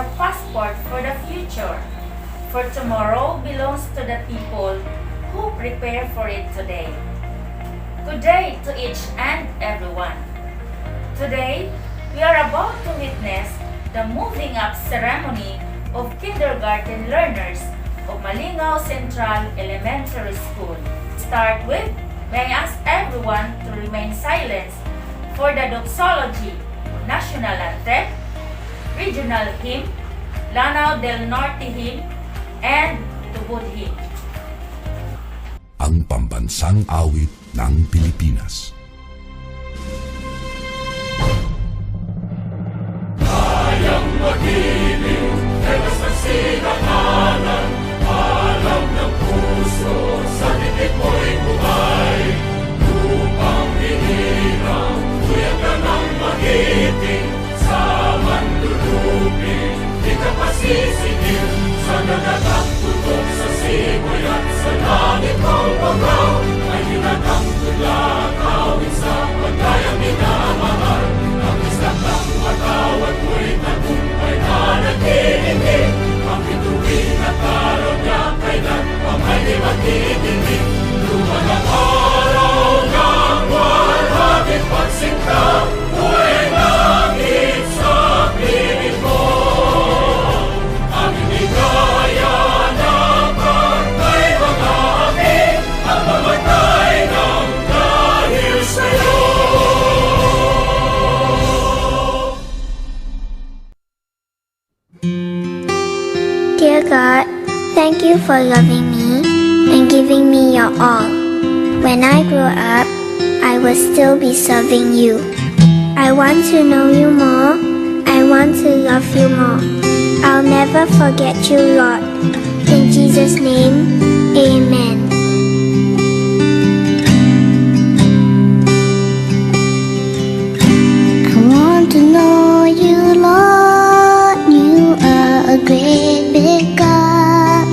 a passport for the future. For tomorrow belongs to the people who prepare for it today. Good day to each and everyone. Today, we are about to witness the moving up ceremony of kindergarten learners of Malinaw Central Elementary School. Start with, may I ask everyone to remain silent for the doxology, national anthem, regional hymn, Lanao del Norte hymn, and Tubod hymn. Ang pambansang awit ng Pilipinas. Kayang magiliw, telas ng sinakalan, alam ng puso, sa titik mo'y buhay. Lupang hinirang, tuyag ka ng magiting, sa manlulupin, di ka pasisigil, sa nagagang tutok sa simoy at sa langit mong pagaw, ay hinatang tulad, awit sa pagkayang minamahal, ang isang ng matawad mo'y tagumpay na nagtitindig, ang bituin at araw niya kailan ang ay di magtitindig. Luman ang araw ng walhagit pagsinta, buhay langit sa piling mo. Ang inigaya ng pagkay mga amin, ang mamatay ng dahil sa'yo. Dear God, thank you for loving me and giving me your all. When I grow up, I will still be serving you. I want to know you more. I want to love you more. I'll never forget you, Lord. In Jesus' name, amen. I want to know you, Lord. You are a great big God.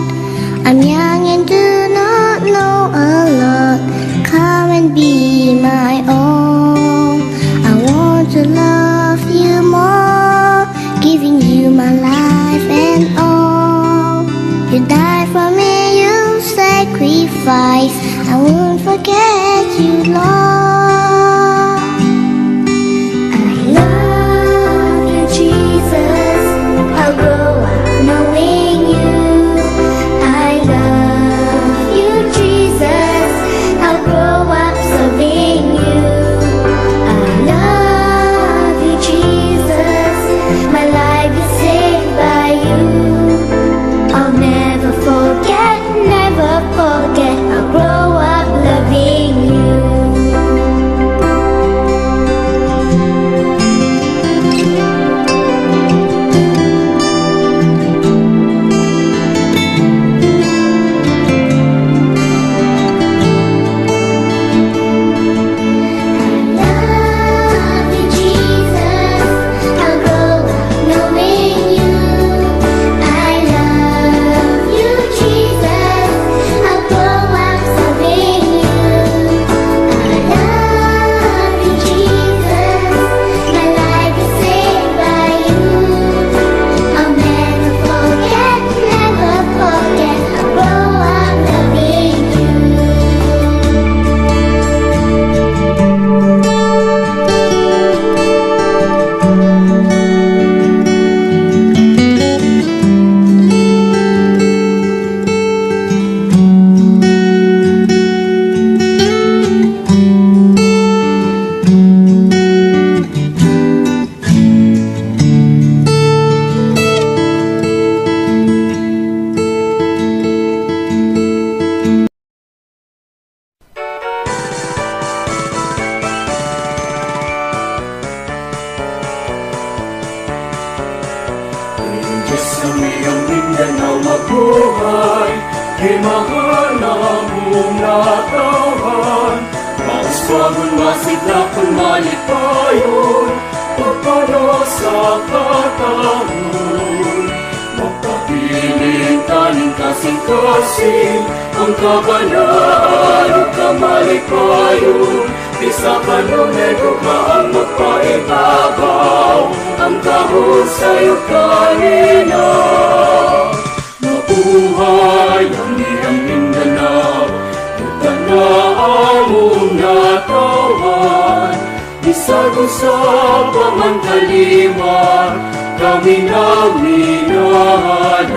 I'm young and do not know a lot. Come and be my own. I want to love you more, giving you my life and all. You died for me, you sacrificed. I won't forget you, Lord. I love you, Jesus. I'll grow up knowing you. I love you, Jesus. I'll grow up serving you. I love you, Jesus. My life is saved by you. I'll never forget, never forget. I'll grow up loving you. Love you, Jesus. I'll grow up knowing you. I love you, Jesus. I'll grow up serving you. I love you, Jesus. My life is saved by you. I'll never forget, never forget. I'll grow up loving you. Diyos kami ang Mindanao mabuhay, himahal na mong natawan. Mauswagon masiglakon malipayon, pagpano sa katangon. Magpapiling kaning kasing-kasing, ang kabanaan o kamalipayon. Di sa kanunay gugma ang magpaibabaw ang kahusay o kanina. Mabuhay ang iyang Mindanao, Mindanao mong natawan. Bisag usab man kaliwar, kami na minahalan.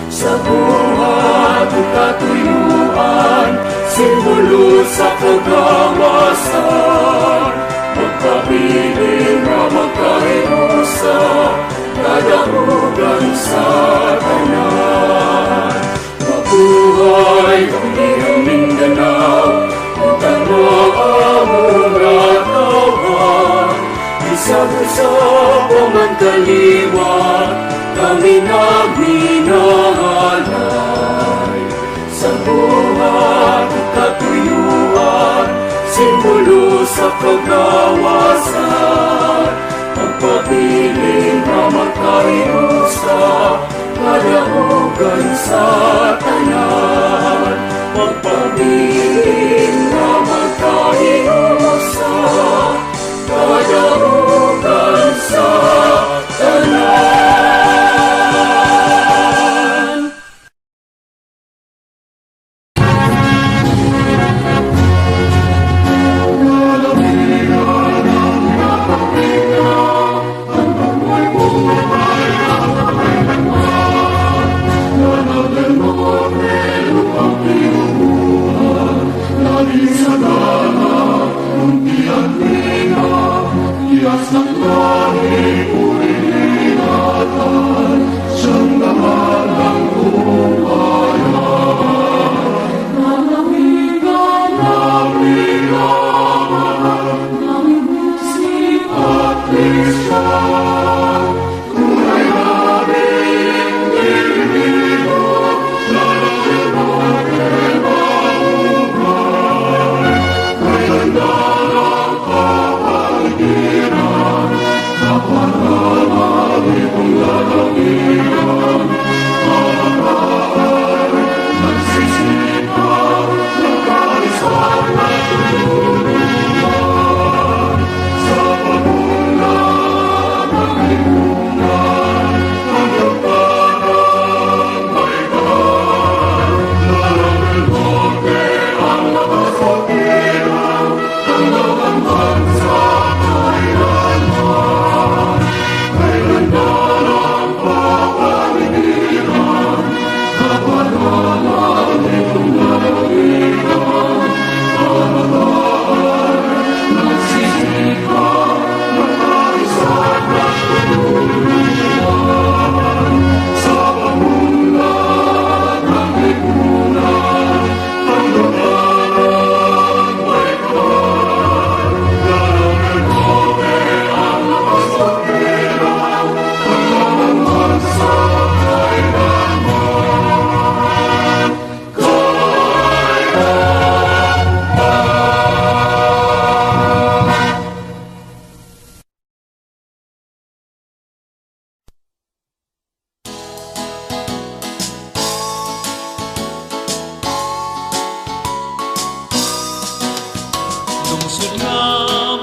Sa buhat o katuyuan, simbolo sa kagawasan. Magpabiling na magkahirusa, kadahugan sa tanan. Mabuhay ang iyong Mindanao, Mindanao mong natawan. Bisag-usab man kaliwat, kami nagminahalay. Sa buhat at katuyuan, simbolo sa kagawasan. Magpabiling na magkahirusa, kadahugan sa tanan. Magpabiling na magkahirusa, kadahugan sa tanan. Lungsod nga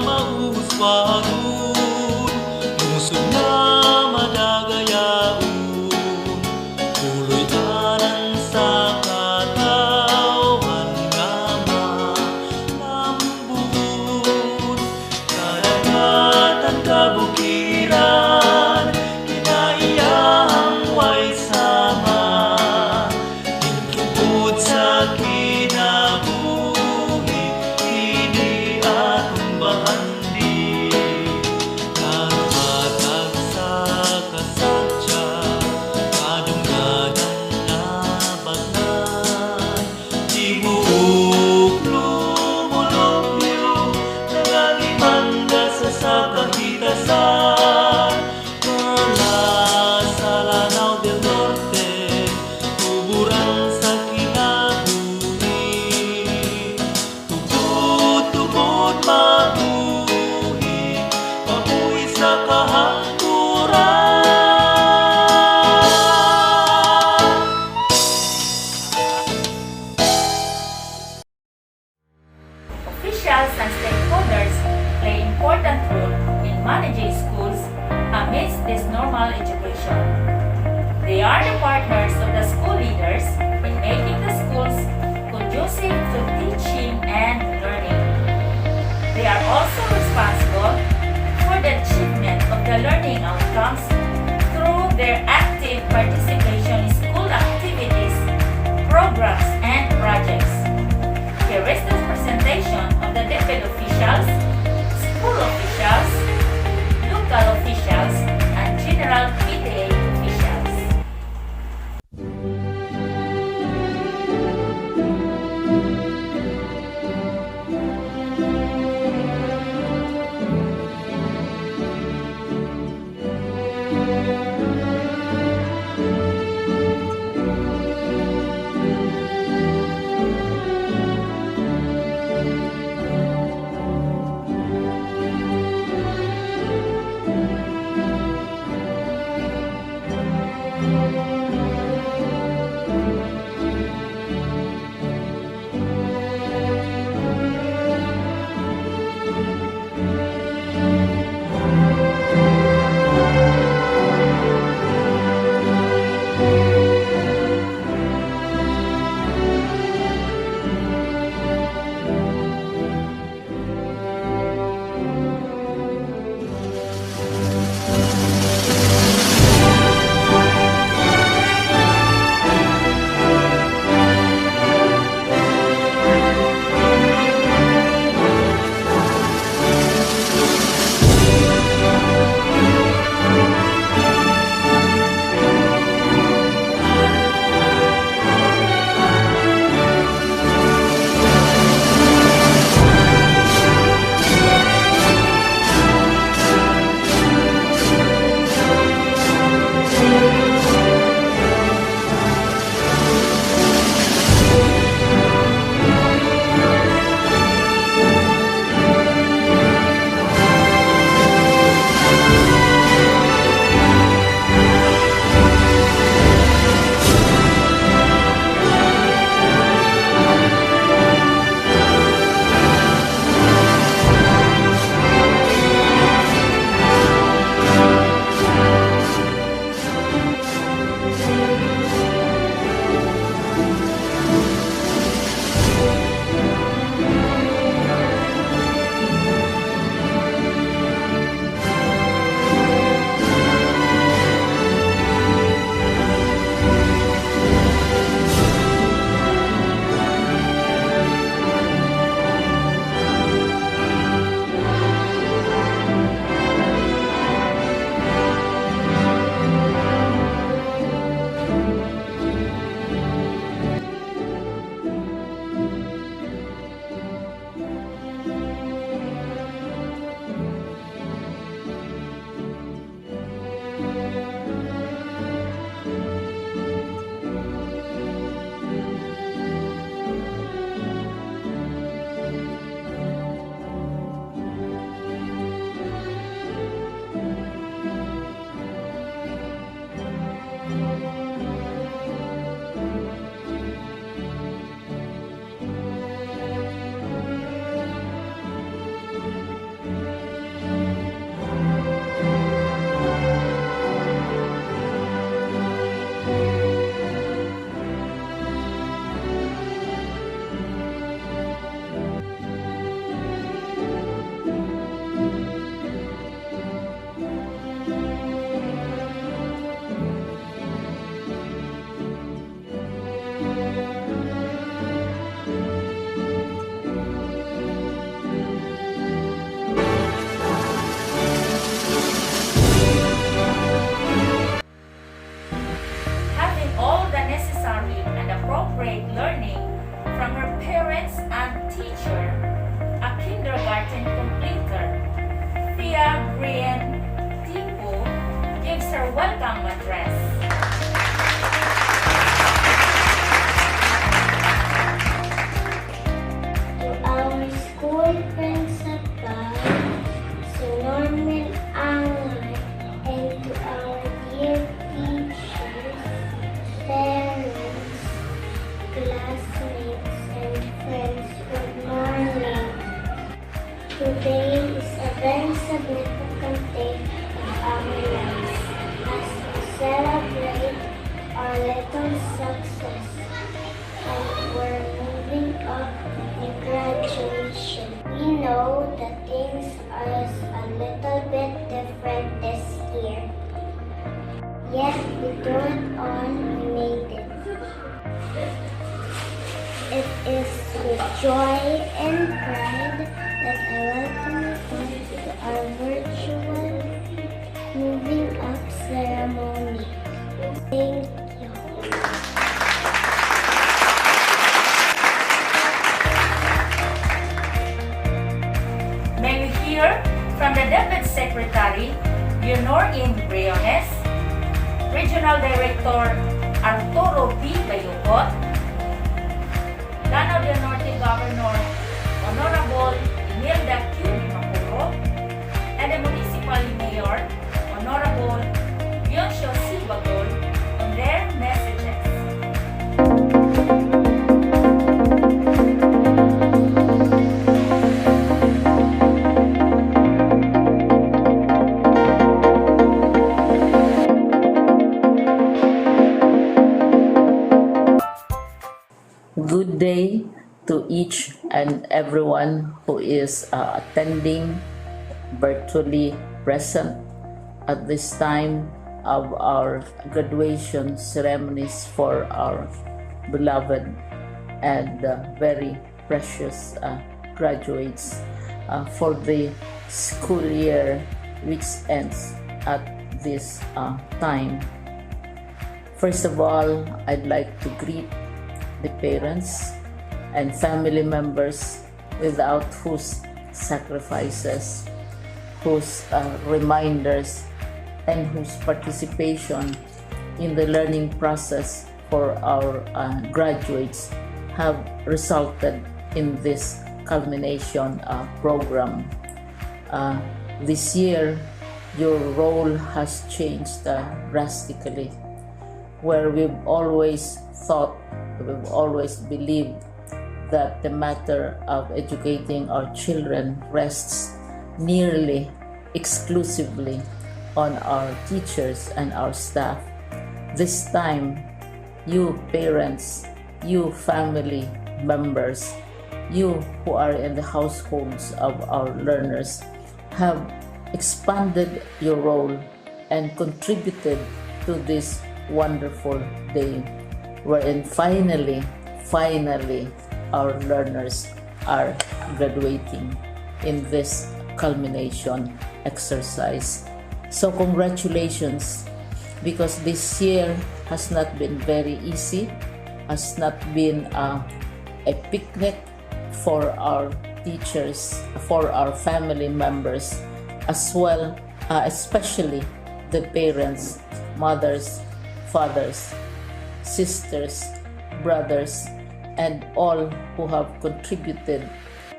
mauswagon, lungsod nga madagayaon, tuloy anan sa katawan nga malambun. Kadagatan kabukiran, kinaiyang way sama, intubod sa kinabuhi, ini atong bahandi. officials and stakeholders play important role in managing schools amidst this normal education. They are the partners of the school leaders in making the schools conducive to teaching and learning. They are also responsible for the achievement of the learning outcomes through their active participation in school activities, programs, and projects. Here is the presentation of the DepEd officials, school officials, local officials, and general PTA officials. welcome address. To our school principal, Sir Norman Angay, and to our dear teachers, parents, classmates, and friends, good morning. some success, and we're moving up in graduation. We know that things are a little bit different this year. Yet we don't on, we made it. It is with joy and pride that I welcome you to our virtual moving up ceremony. Thank you. May we hear from the Deputy Secretary, Leonorin Briones, Regional Director Arturo B. Bayucot, Lanao del Norte Governor Honorable Imelda Q. Dimapuro, and the Municipal Mayor Honorable Leoncio C. Bagol on their messages. Good day to each and everyone who is attending virtually present at this time of our graduation ceremonies for our beloved and very precious graduates for the school year which ends at this time. First of all, I'd like to greet the parents and family members without whose sacrifices, whose reminders, and whose participation in the learning process for our graduates have resulted in this culmination program. This year, your role has changed drastically, where we've always thought, we've always believed that the matter of educating our children rests nearly exclusively on our teachers and our staff. This time, you parents, you family members, you who are in the households of our learners have expanded your role and contributed to this wonderful day, wherein finally our learners are graduating in this culmination exercise. So congratulations, because this year has not been very easy, has not been a picnic for our teachers, for our family members, as well, especially the parents, mothers, fathers, sisters, brothers, and all who have contributed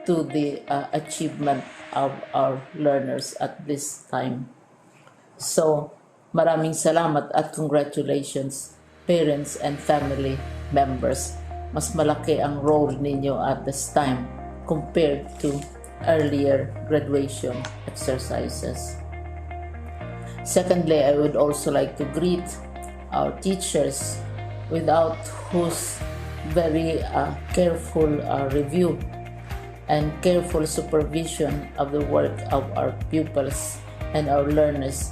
to the achievement of our learners at this time. So, maraming salamat at congratulations, parents and family members. Mas malaki ang role ninyo at this time compared to earlier graduation exercises. Secondly, I would also like to greet our teachers, without whose very careful review and careful supervision of the work of our pupils and our learners,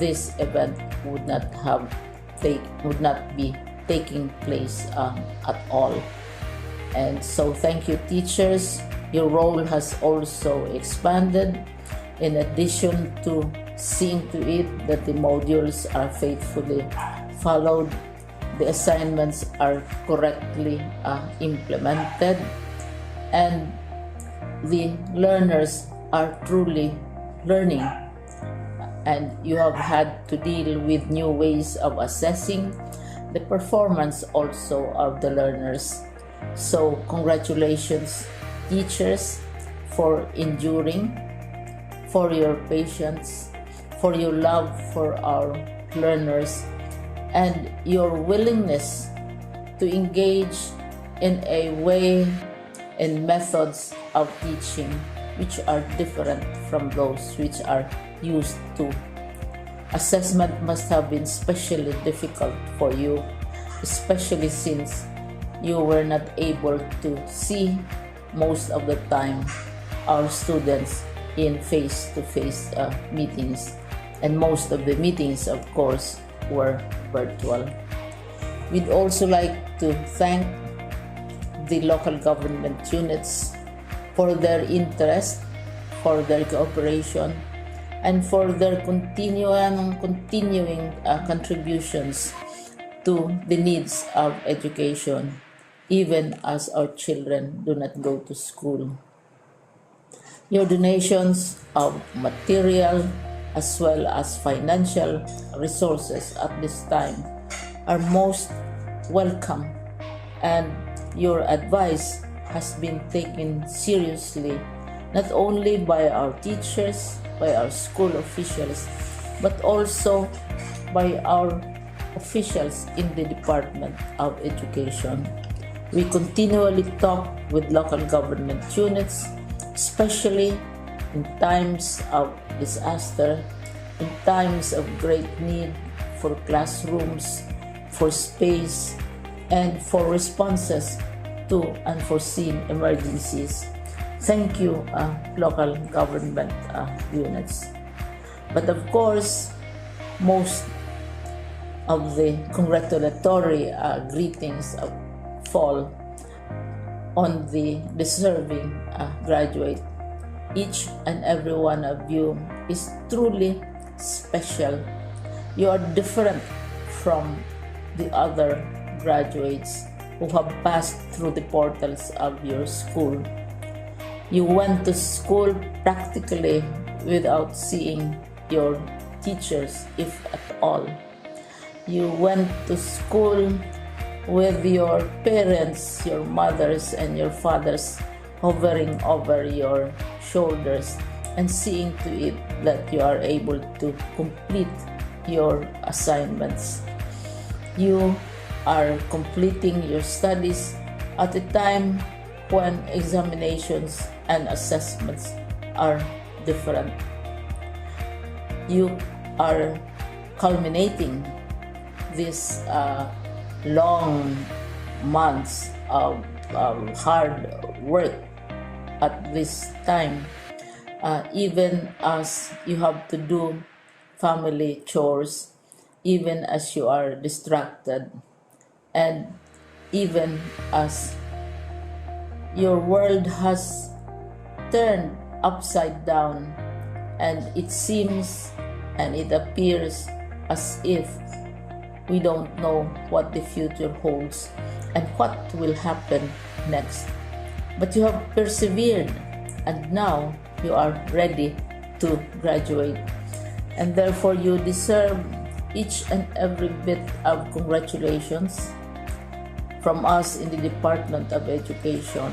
this event would not be taking place at all. And so thank you, teachers. Your role has also expanded, in addition to seeing to it that the modules are faithfully followed, the assignments are correctly implemented, and the learners are truly learning. And you have had to deal with new ways of assessing the performance also of the learners. So congratulations, teachers, for enduring, for your patience, for your love for our learners, and your willingness to engage in a way and methods of teaching which are different from those which are used to. Assessment must have been especially difficult for you, especially since you were not able to see most of the time our students in face-to-face meetings, and most of the meetings, of course, were virtual. We'd also like to thank the local government units for their interest, for their cooperation, and for their continuing contributions to the needs of education, even as our children do not go to school. Your donations of material as well as financial resources at this time are most welcome, and your advice has been taken seriously not only by our teachers, by our school officials, but also by our officials in the Department of Education. We continually talk with local government units, especially in times of disaster, in times of great need for classrooms, for space, and for responses to unforeseen emergencies. Thank you, local government units. But of course, most of the congratulatory greetings fall on the deserving graduate. Each and every one of you is truly special. You are different from the other graduates who have passed through the portals of your school. You went to school practically without seeing your teachers, if at all. You went to school with your parents, your mothers, and your fathers hovering over your shoulders and seeing to it that you are able to complete your assignments. You are completing your studies at a time when examinations and assessments are different. You are culminating these long months of hard work at this time, even as you have to do family chores, even as you are distracted, and even as your world has turned upside down, and it seems and it appears as if we don't know what the future holds and what will happen next. But you have persevered, and now you are ready to graduate, and therefore you deserve each and every bit of congratulations from us in the Department of Education,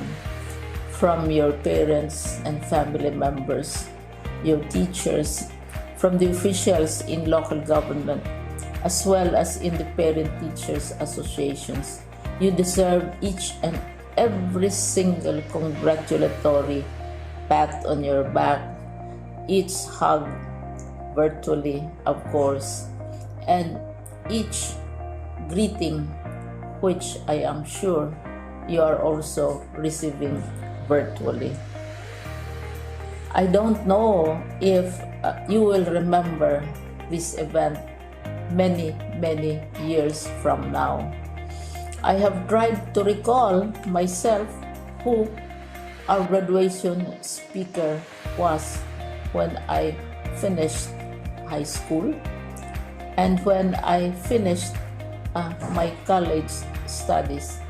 from your parents and family members, your teachers, from the officials in local government, as well as in the Parent Teachers Associations. You deserve each and every single congratulatory pat on your back, each hug, virtually of course, and each greeting, which I am sure you are also receiving virtually. I don't know if you will remember this event many years from now. I have tried to recall myself who our graduation speaker was when I finished high school and when I finished my college studies.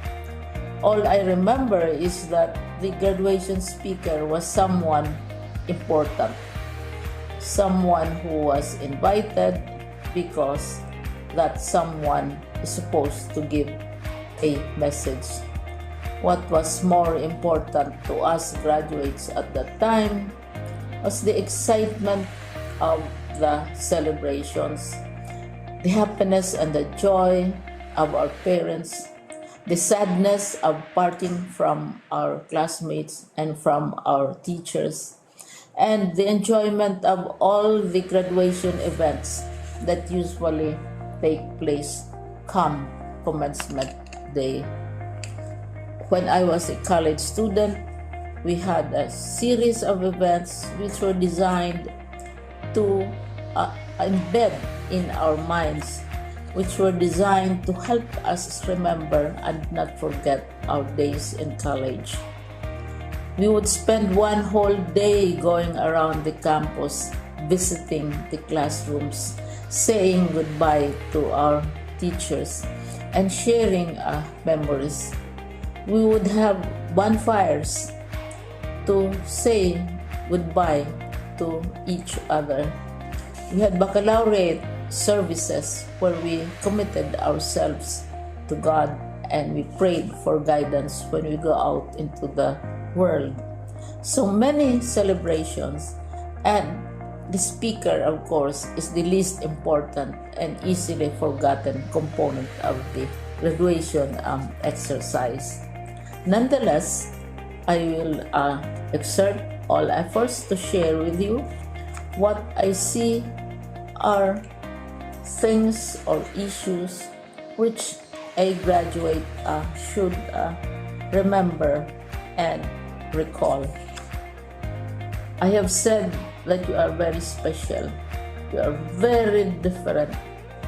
All I remember is that the graduation speaker was someone important, someone who was invited because that someone is supposed to give a message. What was more important to us graduates at that time was the excitement of the celebrations, the happiness and the joy of our parents, the sadness of parting from our classmates and from our teachers, and the enjoyment of all the graduation events that usually take place come commencement day. When I was a college student, we had a series of events which were designed to embed in our minds, which were designed to help us remember and not forget our days in college. We would spend one whole day going around the campus, visiting the classrooms, saying goodbye to our teachers, and sharing memories. We would have bonfires to say goodbye to each other. We had baccalaureate services where we committed ourselves to God and we prayed for guidance when we go out into the world. So many celebrations, and the speaker, of course, is the least important and easily forgotten component of the graduation exercise. Nonetheless, I will exert all efforts to share with you what I see are things or issues which a graduate should remember and recall. I have said that you are very special. You are very different.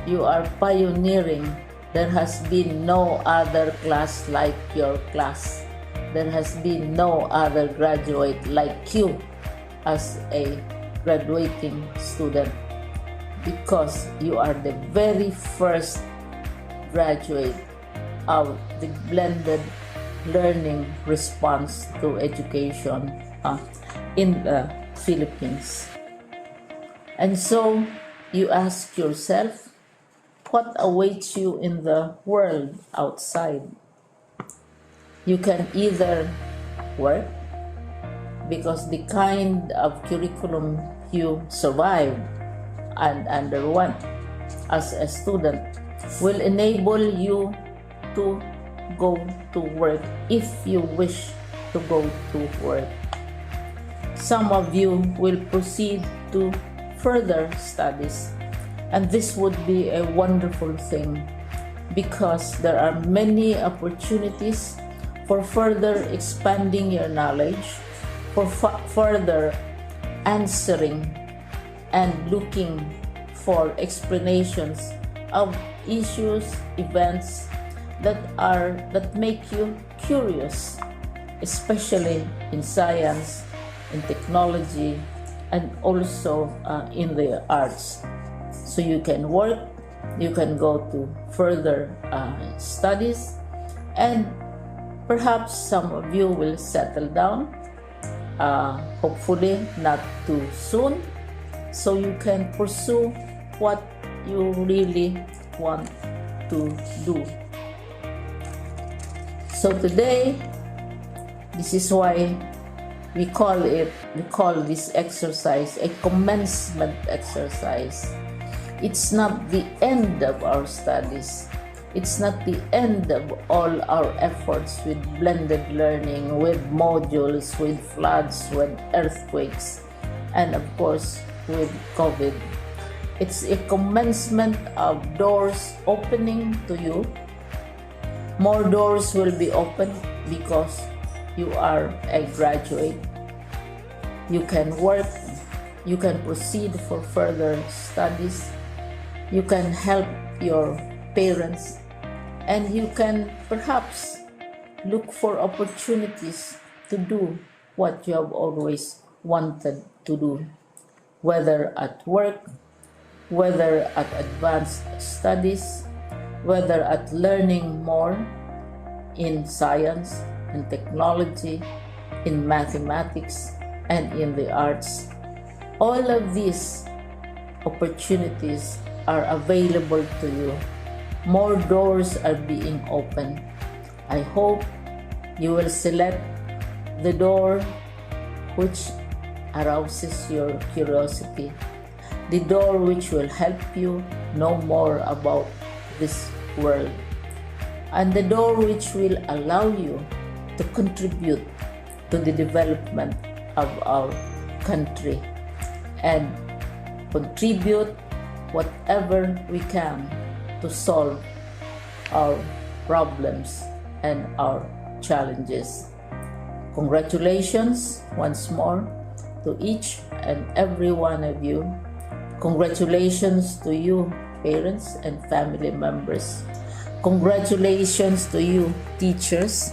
You are pioneering. There has been no other class like your class. There has been no other graduate like you as a graduating student, because you are the very first graduate of the blended learning response to education in the Philippines. And so you ask yourself, what awaits you in the world outside? You can either work, because the kind of curriculum you survive and underwent as a student will enable you to go to work if you wish to go to work. Some of you will proceed to further studies, and this would be a wonderful thing because there are many opportunities for further expanding your knowledge, for further answering and looking for explanations of issues, events that make you curious, especially in science, in technology, and also in the arts. So you can work, you can go to further studies, and perhaps some of you will settle down, hopefully not too soon, so you can pursue what you really want to do. So today, this is why we call this exercise a commencement exercise. It's not the end of our studies. It's not the end of all our efforts with blended learning, with modules, with floods, with earthquakes, and of course with COVID. It's a commencement of doors opening to you. More doors will be opened because you are a graduate. You can work, you can proceed for further studies, you can help your parents, and you can perhaps look for opportunities to do what you have always wanted to do, whether at work, whether at advanced studies, whether at learning more in science and technology, in mathematics, and in the arts. All of these opportunities are available to you. More doors are being opened. I hope you will select the door which arouses your curiosity, the door which will help you know more about this world, and the door which will allow you to contribute to the development of our country and contribute whatever we can to solve our problems and our challenges. Congratulations once more to each and every one of you. Congratulations to you, parents and family members. Congratulations to you, teachers.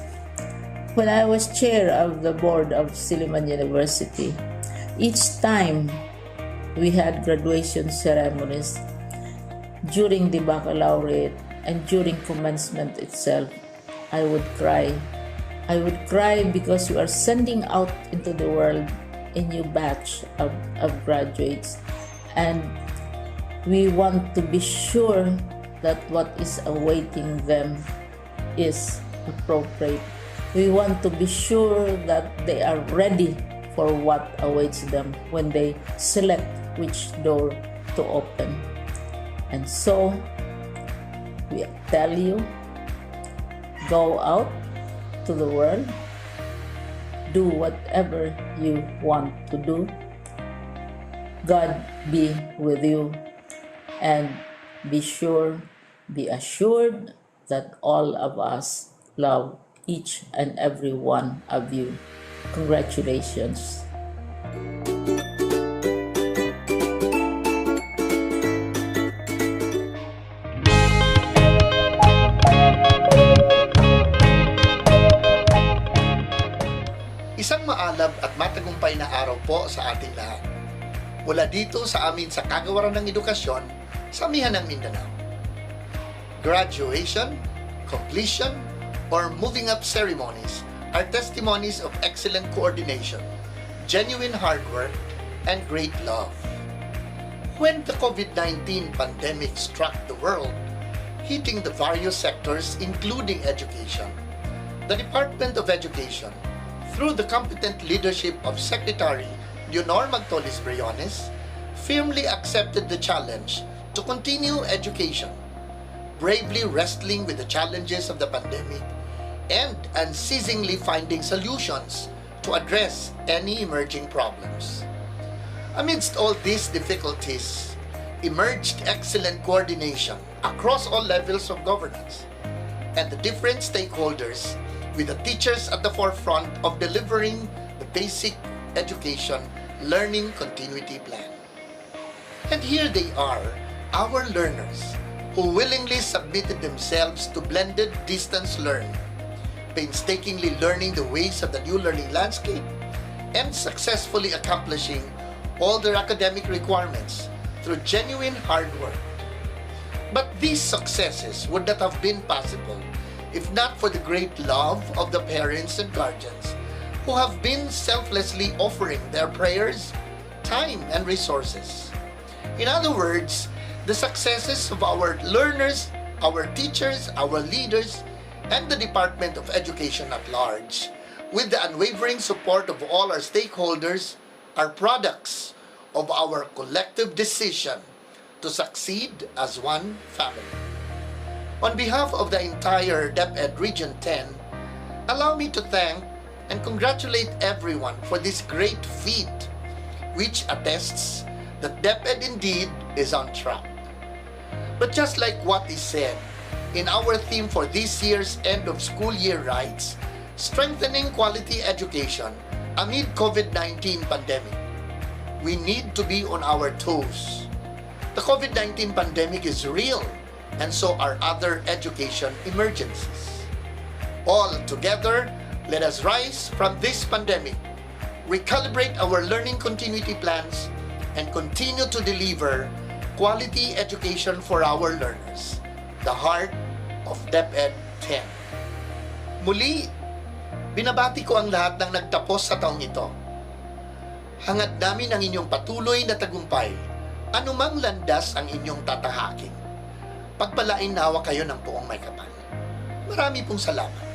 When I was chair of the board of Silliman University, each time we had graduation ceremonies, during the baccalaureate and during commencement itself, I would cry. I would cry because you are sending out into the world a new batch of graduates, and we want to be sure that what is awaiting them is appropriate. We want to be sure that they are ready for what awaits them when they select which door to open. And so, we tell you, go out to the world, do whatever you want to do. God be with you, and be assured that all of us love each and every one of you. Congratulations. Isang maalab at matagumpay na araw po sa ating lahat. Mula dito sa amin sa Kagawaran ng Edukasyon sa Amihan ng Mindanao. Graduation, completion, or moving up ceremonies are testimonies of excellent coordination, genuine hard work, and great love. When the COVID-19 pandemic struck the world, hitting the various sectors including education, the Department of Education, through the competent leadership of Secretary Leonor Magtolis Briones, firmly accepted the challenge to continue education, bravely wrestling with the challenges of the pandemic and unceasingly finding solutions to address any emerging problems. Amidst all these difficulties, emerged excellent coordination across all levels of governance and the different stakeholders, with the teachers at the forefront of delivering the basic education learning continuity plan. And here they are, our learners, who willingly submitted themselves to blended distance learning, painstakingly learning the ways of the new learning landscape, and successfully accomplishing all their academic requirements through genuine hard work. But these successes would not have been possible if not for the great love of the parents and guardians who have been selflessly offering their prayers, time, and resources. In other words, the successes of our learners, our teachers, our leaders, and the Department of Education at large, with the unwavering support of all our stakeholders, are products of our collective decision to succeed as one family. On behalf of the entire DepEd Region 10, allow me to thank and congratulate everyone for this great feat, which attests that DepEd indeed is on track. But just like what is said in our theme for this year's end of school year rites, strengthening quality education amid COVID-19 pandemic, we need to be on our toes. The COVID-19 pandemic is real, and so are other education emergencies. All together, let us rise from this pandemic, recalibrate our learning continuity plans, and continue to deliver quality education for our learners, the heart of DepEd 10. Muli, binabati ko ang lahat ng nagtapos sa taong ito. Hangad namin ang inyong patuloy na tagumpay, anumang landas ang inyong tatahakin. Pagpalain nawa kayo ng buong may kapal. Marami pong salamat.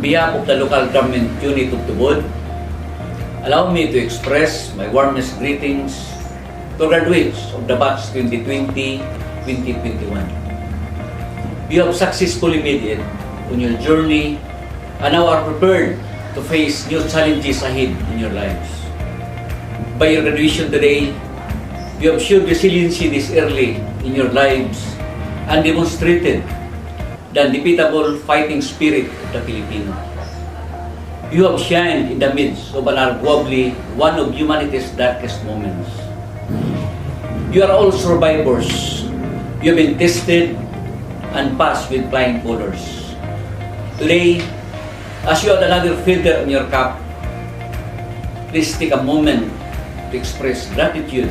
behalf of the local government unit of Tubod, allow me to express my warmest greetings to graduates of the batch 2020-2021. You have successfully made it on your journey and now are prepared to face new challenges ahead in your lives. By your graduation today, you have showed resiliency this early in your lives and demonstrated the undefeatable fighting spirit of the Filipino. You have shined in the midst of an arguably one of humanity's darkest moments. You are all survivors. You have been tested and passed with flying colors. Today, as you add another feather on your cap, please take a moment to express gratitude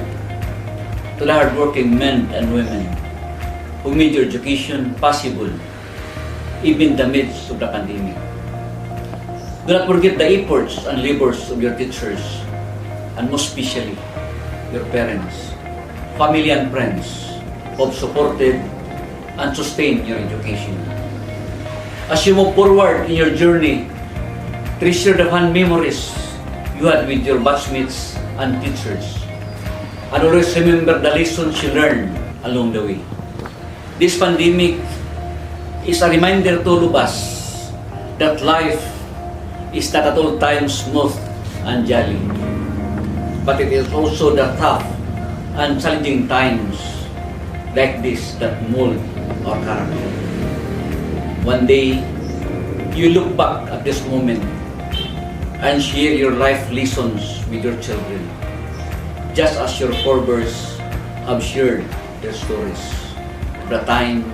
to the hardworking men and women who made your education possible, even in the midst of the pandemic. Do not forget the efforts and labors of your teachers, and most especially, your parents, family and friends who have supported and sustained your education. As you move forward in your journey, treasure the fun memories you had with your batchmates and teachers, and always remember the lessons you learned along the way. This pandemic is a reminder to all of us that life is not at all times smooth and jolly, but it is also the tough and challenging times like this that mold our character. One day, you look back at this moment and share your life lessons with your children, just as your forebears have shared their stories of the times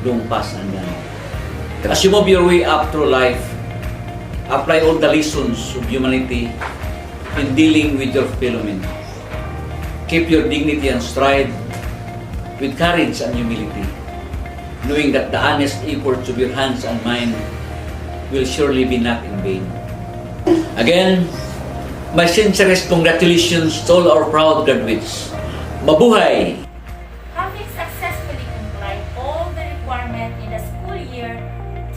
long past and gone. As you move your way up through life, apply all the lessons of humanity in dealing with your fellow men. Keep your dignity and stride with courage and humility, knowing that the honest efforts of your hands and mind will surely be not in vain. Again, my sincerest congratulations to all our proud graduates. Mabuhay! Having successfully complied all the requirements in the school year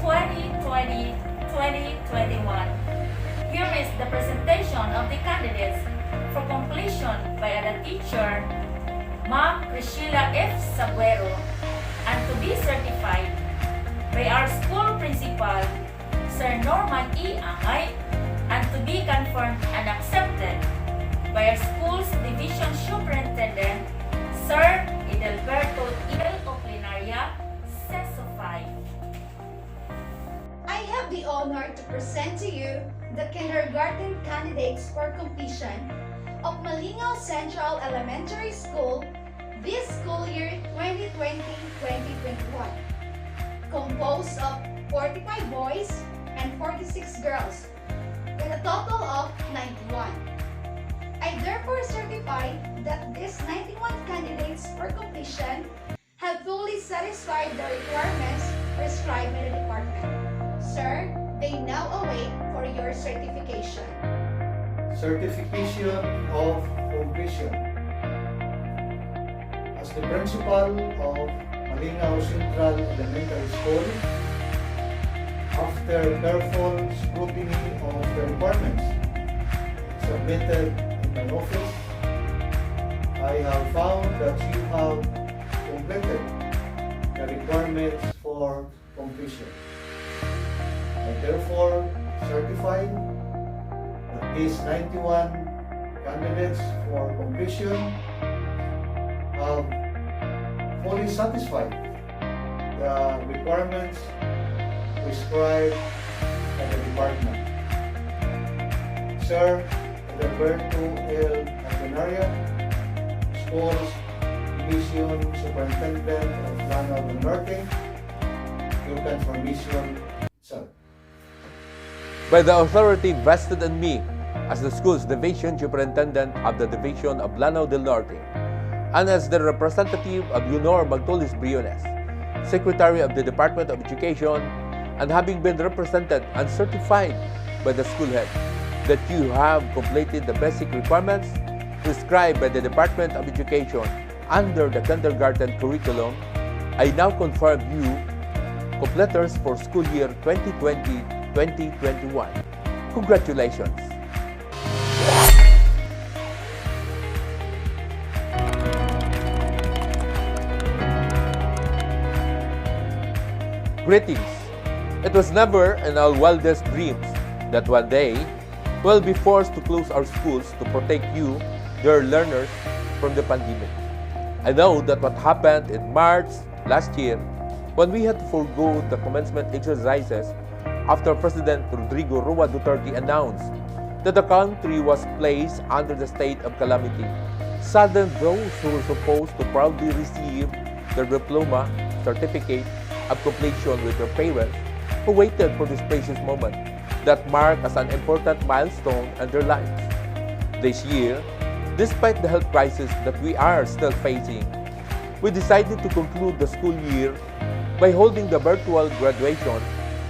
2020-2021, here is the presentation of the candidates for completion by the teacher, Ma'am Priscilla F. Sabuero, and to be certified by our school principal, Sir Norman E. Angay, and to be confirmed and accepted by our school's division superintendent, Sir Edelberto L. Oplinaria, CESO 5. I have the honor to present to you the kindergarten candidates for completion of Malinaw Central Elementary School this school year 2020-2021, composed of 45 boys and 46 girls, with a total of 91. I therefore certify that these 91 candidates for completion have fully satisfied the requirements prescribed by the department. Sir, they now await for your certification. Certification of completion. As the principal of Malinaw Central Elementary School, after careful scrutiny of the requirements submitted in my office, I have found that you have completed the requirements for completion. I therefore certify that these 91 candidates for completion have fully satisfied the requirements prescribed by the department. Sir Edelberto L. Oplinaria, Schools Division Superintendent of Lanao del Norte, your confirmation, sir. By the authority vested in me as the school's division superintendent of the division of Lanao del Norte, and as the representative of Leonor Magtolis Briones, Secretary of the Department of Education, and having been represented and certified by the school head that you have completed the basic requirements prescribed by the Department of Education under the kindergarten curriculum, I now confirm you completers for school year 2021. Congratulations! Greetings! It was never in our wildest dreams that one day we'll be forced to close our schools to protect you, dear learners, from the pandemic. I know that what happened in March last year when we had to forego the commencement exercises after President Rodrigo Roa Duterte announced that the country was placed under the state of calamity, saddened those who were supposed to proudly receive their diploma certificate of completion with their parents who waited for this precious moment that marked as an important milestone in their lives. This year, despite the health crisis that we are still facing, we decided to conclude the school year by holding the virtual graduation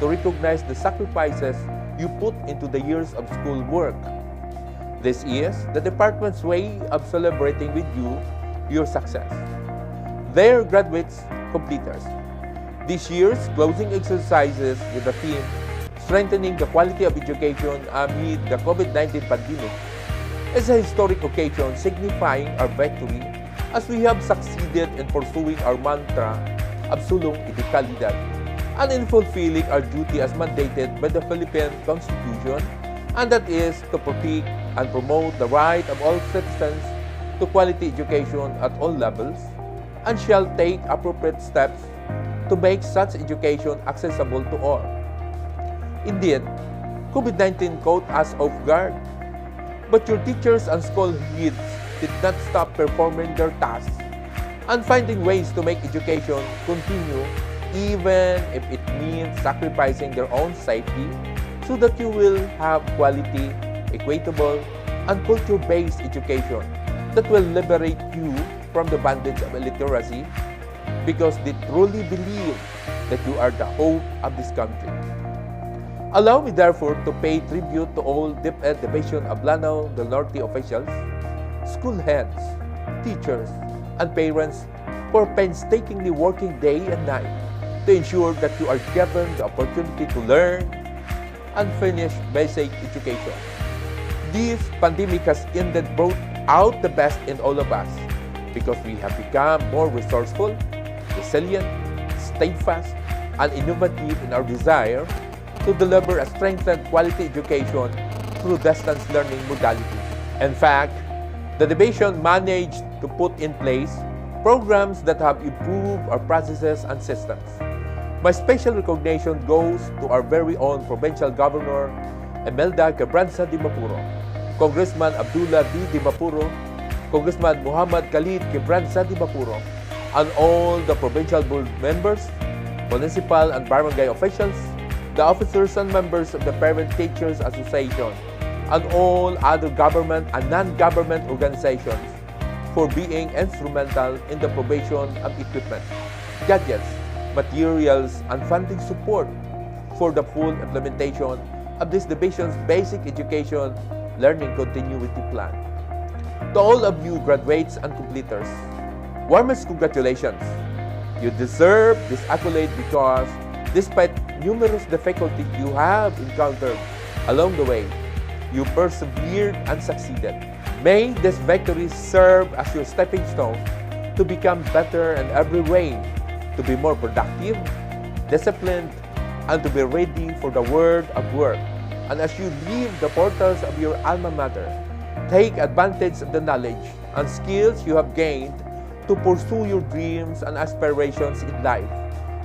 to recognize the sacrifices you put into the years of school work. This is the department's way of celebrating with you your success. Their graduates, completers. This year's closing exercises with the theme Strengthening the Quality of Education Amid the COVID-19 Pandemic is a historic occasion signifying our victory as we have succeeded in pursuing our mantra of sulong edikalidad and in fulfilling our duty as mandated by the Philippine Constitution, and that is to protect and promote the right of all citizens to quality education at all levels, and shall take appropriate steps to make such education accessible to all. Indeed, COVID-19 caught us off guard, but your teachers and school heads did not stop performing their tasks and finding ways to make education continue even if it means sacrificing their own safety so that you will have quality, equitable, and culture-based education that will liberate you from the bondage of illiteracy, because they truly believe that you are the hope of this country. Allow me therefore to pay tribute to all DepEd Division of Lanao del Norte officials, school heads, teachers, and parents for painstakingly working day and night to ensure that you are given the opportunity to learn and finish basic education. This pandemic has indeed brought out the best in all of us because we have become more resourceful, resilient, steadfast, and innovative in our desire to deliver a strengthened quality education through distance learning modalities. In fact, the division managed to put in place programs that have improved our processes and systems. My special recognition goes to our very own Provincial Governor, Imelda Quebranza de Mapuro, Congressman Abdullah D. de Mapuro, Congressman Muhammad Khalid Quebranza de Mapuro, and all the provincial board members, municipal and barangay officials, the officers and members of the Parent Teachers Association, and all other government and non-government organizations for being instrumental in the provision of equipment, gadgets, materials, and funding support for the full implementation of this division's basic education learning continuity plan. To all of you graduates and completers, warmest congratulations. You deserve this accolade because despite numerous difficulties you have encountered along the way, you persevered and succeeded. May this victory serve as your stepping stone to become better in every way, to be more productive, disciplined, and to be ready for the world of work. And as you leave the portals of your alma mater, take advantage of the knowledge and skills you have gained to pursue your dreams and aspirations in life.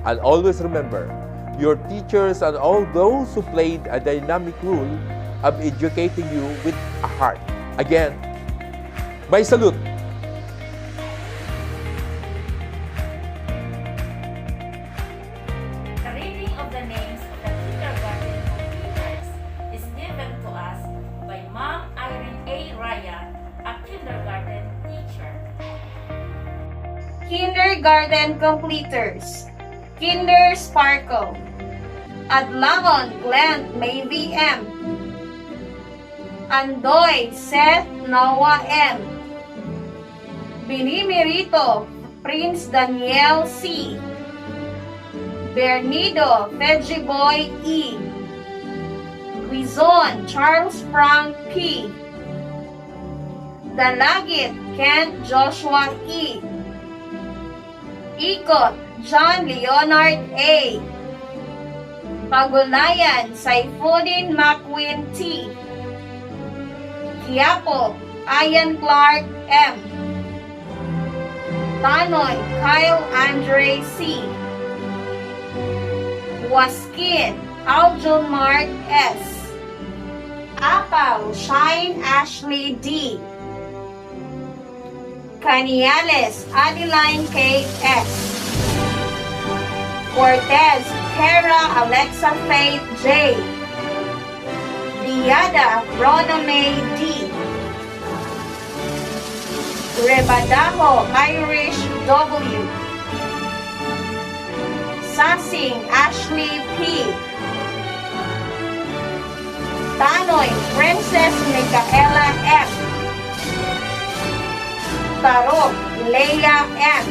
And always remember, your teachers and all those who played a dynamic role of educating you with a heart. Again, my salute. The reading of the names of the kindergarten completers is given to us by Ma'am Irene A. Raya, a kindergarten teacher. Kindergarten completers. Kinder Sparkle. Adlangon Glenn May VM. Andoy Seth Noah M. Binimirito Prince Daniel C. Bernido Veggieboy E. Quizon, Charles Frank P. Dalagit, Kent Joshua E. Ikot, John Leonard A. Pagulayan, Saifuddin McQueen T. Quiapo, Ian Clark M. Tanoy, Kyle Andre C. Huasquin, Aljun Mark S. Apaw, Shine Ashley D. Caniales, Adeline K. S. Cortez, Kara Alexa Faith J. Diada, Rona May D. Rebadaho, Irish W. Sasing, Ashley P. Tanoy, Princess Micaela F. Tarok, Leia M.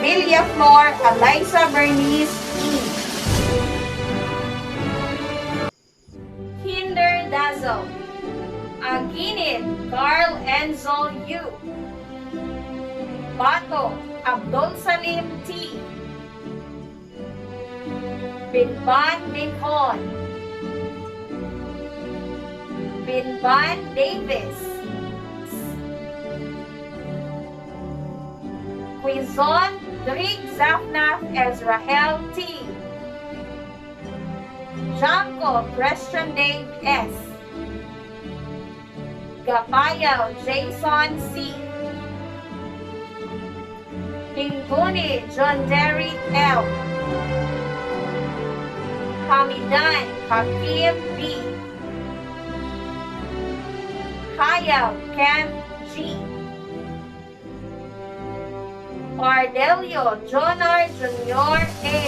Villaflor, Eliza Bernice E. Kinder Dazzle, Aginid, Carl Enzo U. Bato, Abdul Salim T. Binban Nicon. Binban Davis. Quizon Drig Zafnaf Ezrael T. Janko Christian Dave S. Gapayaw Jason C. Pinguni John Derry L. Hamidan Hakim B. Hayaw Ken G. Pardelio Jonar Jr. A.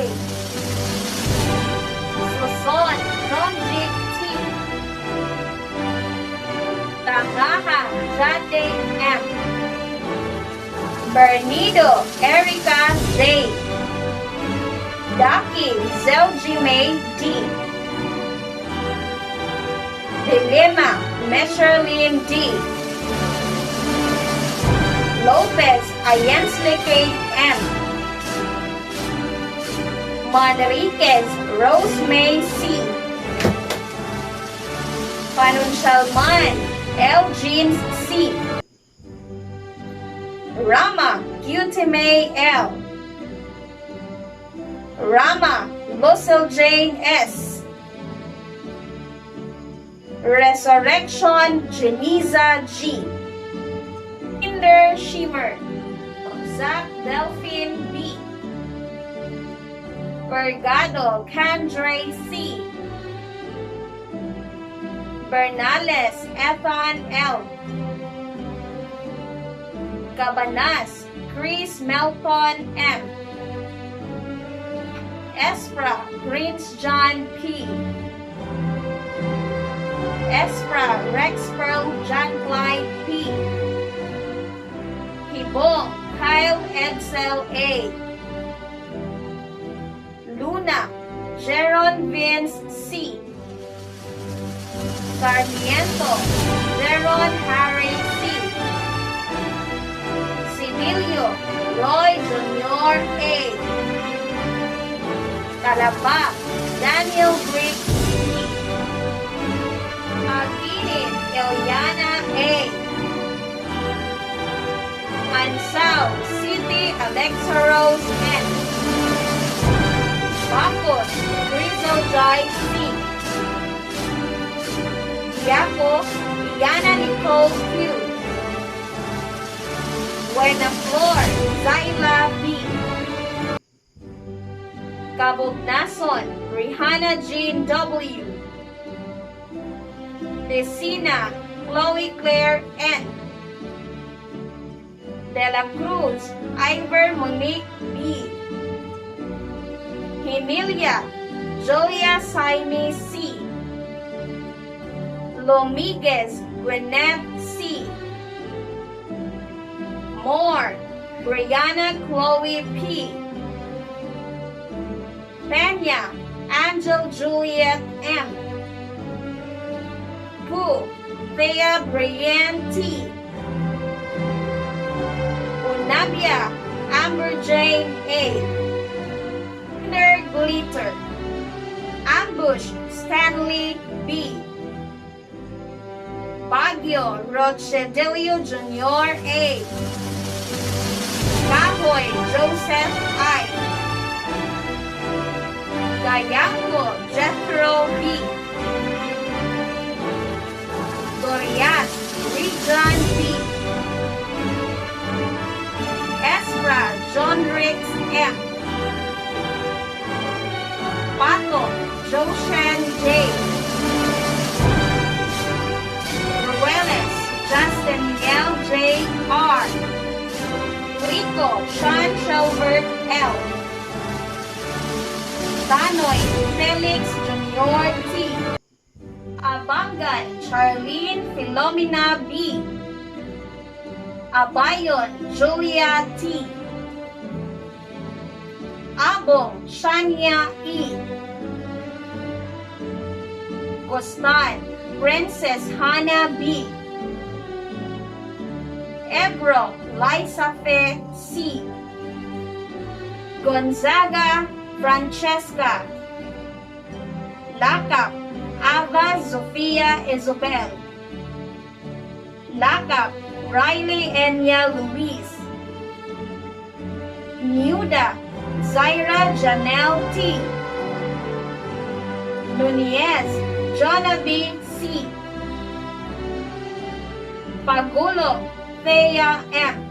Suson Donjik T. Tangaha Jade M. Bernido Erica J. Daki Zeljime D. Dilema Mesherlin D. Lopez Ayenslike M. Manriquez Rose May C. Panunshalman Elgin C. Rama Cutime L. Rama Lucille Jane S. Resurrection Jeniza G. Kinder Shimmer Zach Delphine B. Bergado Candre C. Bernales Ethan L. Cabanas Chris Melton M. Espra Prince John P. Espra Rex Pearl John Clyde P. Hibong Kyle Edsel A. Luna Jeron Vince C. Sarmiento Jeron Harry C. Sibilio Roy Jr. A. Talaba Daniel Brick C. Aginid Eliana A. Ansao City Alexa Rose N. Bacos Rizzo Joy C. Yapo Iana Nicole Q. Buena Flor Zaila B. Cabognason Rihanna Jean W. Decina Chloe Claire N. De la Cruz Ivor Monique B. Emilia Julia Saime C. Lomiguez Gwyneth C. Moore Brianna Chloe P. Peña Angel Juliet M. Pooh, Thea Brienne T. Unabia, Amber Jane A. Glitter, Ambush, Stanley B. Baguio, Rochedelio Jr. A. Kahoy, Joseph I. Gayango, Jethro B. Goriat, Regan B. Esra, John Riggs M. Pato, Joshan J. Rueles, Justin L. J. R. Rico, Sean Shelbert L. Tanoy, Felix Jr. T. Abangan, Charlene Philomena B. Abayon, Julia T. Abong, Shania E. Gustan, Princess Hannah B. Ebro, Liza Fe C. Gonzaga, Francesca. Lakap, Ava Sofia Isabel. Lakap, Riley Enya Luis. Nuda, Zaira Janelle T. Nunez, Jonaby C. Pagulo, Thea M.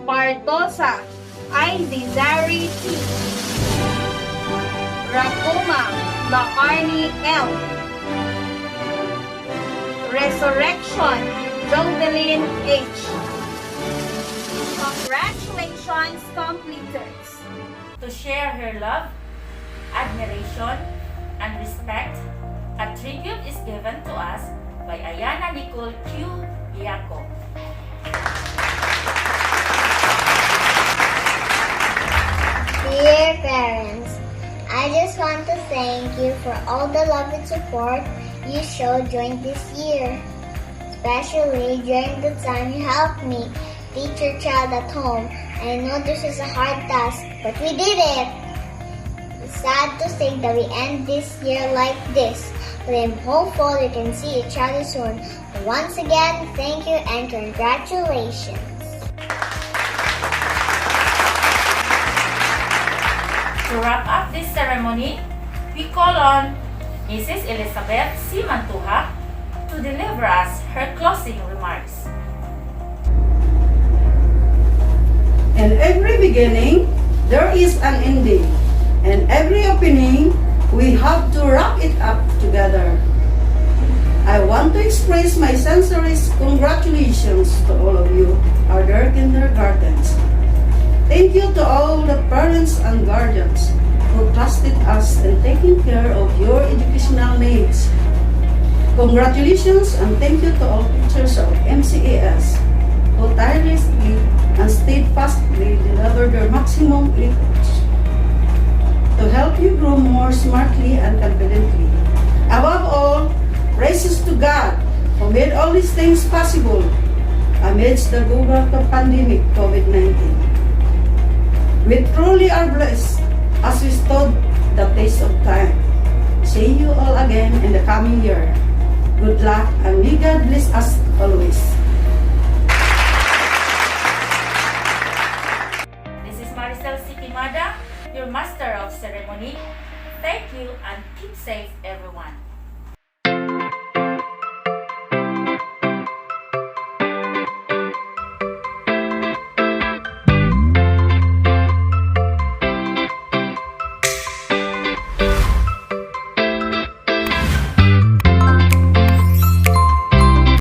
Partosa, Aizizari T. Rakuma, Laarni L. Resurrection, Jovelyn H. Congratulations, completers! To share her love, admiration, and respect, a tribute is given to us by Ayana Nicole Q. Biaco. Dear parents, I just want to thank you for all the love and support you showed during this year, especially during the time you helped me teach your child at home. I know this is a hard task, but we did it. It's sad to say that we end this year like this, but I'm hopeful we can see each other soon. Once again, thank you and congratulations. To wrap up this ceremony, we call on Mrs. Elizabeth C. Mantuha to deliver us her closing remarks. In every beginning, there is an ending. And every opening, we have to wrap it up together. I want to express my sincerest congratulations to all of you, our dear kindergartens. Thank you to all the parents and guardians who trusted us in taking care of your educational needs. Congratulations and thank you to all teachers of MCAS who tirelessly and steadfastly delivered their maximum efforts to help you grow more smartly and confidently. Above all, praises to God who made all these things possible amidst the global pandemic COVID-19. We truly are blessed as we stood the test of time. See you all again in the coming year. Good luck and may God bless us always. This is Maricel Sitimada, your Master of Ceremony. Thank you and keep safe, everyone.